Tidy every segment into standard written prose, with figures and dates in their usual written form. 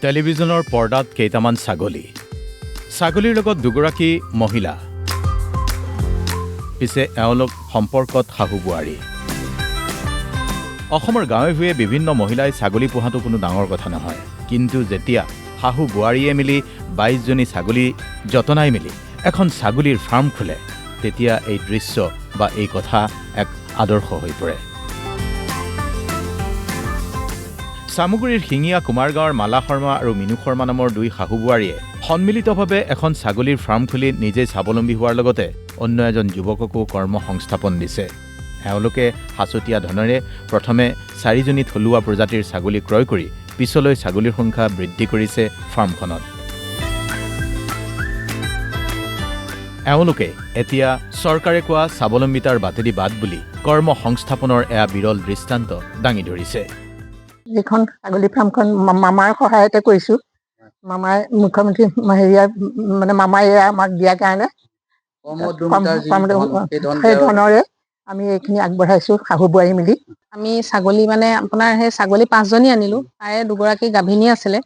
টেলিভিছনৰ পৰ্দাত কেইটামান ছাগলীৰ লগত দুগৰাকী মহিলা পিছে এওঁলোক সম্পৰ্কত শাহু বোৱাৰী অসমৰ গাঁৱে ভূঞে বিভিন্ন মহিলাই ছাগলী পোহাটো কোনো ডাঙৰ কথা নহয় কিন্তু যেতিয়া শাহু বোৱাৰীয়ে মিলি 22 জনী ছাগলী যতনাই মিলি এখন ছাগলীৰ ফাৰ্ম খোলে তেতিয়া এই দৃশ্য বা এই কথা এক আদৰ্শ হৈ পৰে সামুগুৰিৰ শিঙিয়া কুমাৰগাঁৱৰ মালা শৰ্মা আৰু মিনু শৰ্মা নামৰ দুই শাহু বোৱাৰীয়ে সন্মিলিতভাৱে এখন ছাগলীৰ ফাৰ্ম খুলি নিজে স্বাৱলম্বী হোৱাৰ লগতে অন্য এজন যুৱককো কৰ্ম সংস্থাপন দিছে এওঁলোকে হাচতীয়া ধনেৰে প্ৰথমে 4 জনী থলুৱা প্ৰজাতিৰ ছাগলী ক্ৰয় কৰি পিছলৈ ছাগলীৰ সংখ্যা বৃদ্ধি কৰিছে ফাৰ্মখনত এওঁলোকে এতিয়া চৰকাৰে কোৱা স্বাৱলম্বিতাৰ বাটেদি বাদ বুলি কৰ্ম সংস্থাপনৰ এয়া বিৰল দৃষ্টান্ত দাঙি ধৰিছে এইখন ছাগলী ফাৰ্মখন মামাৰ সহায়তে কৰিছো মামাৰ মুখ্যমন্ত্ৰী মানে মামাই আমাক দিয়াৰ কাৰণে সেই ধনৰে আমি এইখিনি আগবঢ়াইছো শাহু বোৱাৰী মিলি আমি ছাগলী মানে আপোনাৰ সেই ছাগলী 5 জনী আনিলো তাৰে দুগৰাকী গাভিনী আছিলে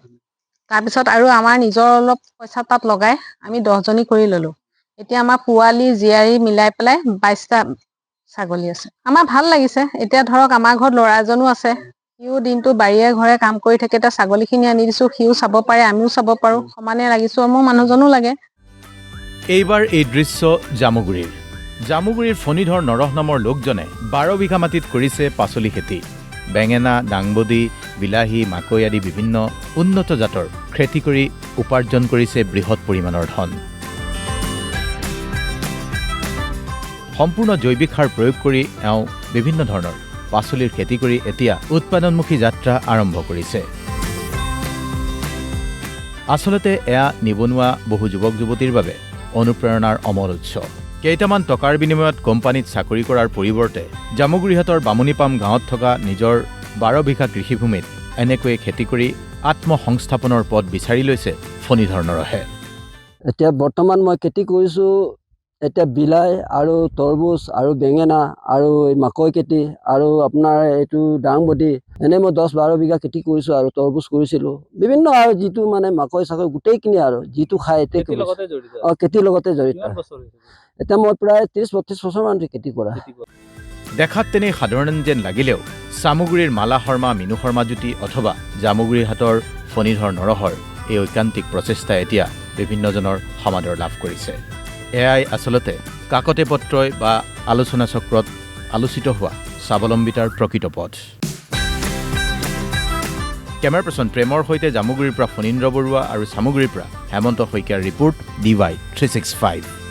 তাৰপিছত আৰু আমাৰ নিজৰ অলপ পইচা তাত লগাই আমি 10 জনী কৰি ললো এতিয়া আমাৰ পোৱালি জিয়াৰী মিলাই পেলাই 22টা ছাগলী আছে আমাৰ ভাল লাগিছে এতিয়া ধৰক আমাৰ ঘৰত ল'ৰা এজনো আছে সিও দিনটো বাৰীয়ে ঘৰে কাম কৰি থাকে তাৰ ছাগলীখিনি আনি দিছো সিও চাব পাৰে আমিও চাব পাৰো সমানে লাগিছো মোৰ মানুহজনো লাগে এইবাৰ এই দৃশ্য জামুগুৰিৰ ফণীধৰ নৰহ নামৰ লোকজনে 12 বিঘা মাটিত কৰিছে পাচলি খেতি বেঙেনা ডাংবডি বিলাহী মাকৈ আদি বিভিন্ন উন্নত জাতৰ খেতি কৰি উপাৰ্জন কৰিছে বৃহৎ পৰিমাণৰ ধন সম্পূৰ্ণ জৈৱিক সাৰ প্ৰয়োগ কৰি এওঁ বিভিন্ন ধৰণৰ পাচলিৰ খেতি কৰি এতিয়া উৎপাদনমুখী যাত্ৰা আৰম্ভ কৰিছে আচলতে এয়া নিবনুৱা বহু যুৱক যুৱতীৰ বাবে অনুপ্ৰেৰণাৰ অমল উৎস কেইটামান টকাৰ বিনিময়ত কোম্পানীত চাকৰি কৰাৰ পৰিৱৰ্তে জামুগুৰিহাটৰ বামুনিপাম গাঁৱত থকা নিজৰ 12 বিঘা কৃষিভূমিত এনেকৈ খেতি কৰি আত্মসংস্থাপনৰ পথ বিচাৰি লৈছে ফণীধৰ নৰহে এতিয়া বৰ্তমান মই খেতি কৰিছোঁ এতিয়া বিলাহী আৰু তৰমুজ আৰু বেঙেনা আৰু মাকৈ খেতি আৰু আপোনাৰ এইটো ডাংবডি এনে মই 10-12 বিঘা খেতি কৰিছোঁ আৰু তৰমুজ কৰিছিলোঁ বিভিন্ন আৰু যিটো মানে মাকৈ চাকৈ গোটেইখিনি আৰু যিটো খাই খেতিৰ লগতে জড়িত এতিয়া মই প্ৰায় 30-32 বছৰমান খেতি কৰা দেখাত তেনেই সাধাৰণ যেন লাগিলেও চামুগুৰিৰ মালা শৰ্মা মিনু শৰ্মা জ্যোতি অথবা জামুগুৰিহাটৰ ফণীধৰ নৰহৰ এই ঐকান্তিক প্ৰচেষ্টাই এতিয়া বিভিন্নজনৰ সমাদৰ লাভ কৰিছে এয়াই আচলতে কাকতে পত্ৰই বা আলোচনা চক্ৰত আলোচিত হোৱা স্বাৱলম্বিতাৰ প্ৰকৃত পথ কেমেৰা পাৰ্চন প্ৰেমৰ সৈতে জামুগুৰিৰ পৰা ফণীন্দ্ৰ বৰুৱা আৰু চামুগুৰিৰ পৰা হেমন্ত শইকীয়াৰ ৰিপৰ্ট DY 365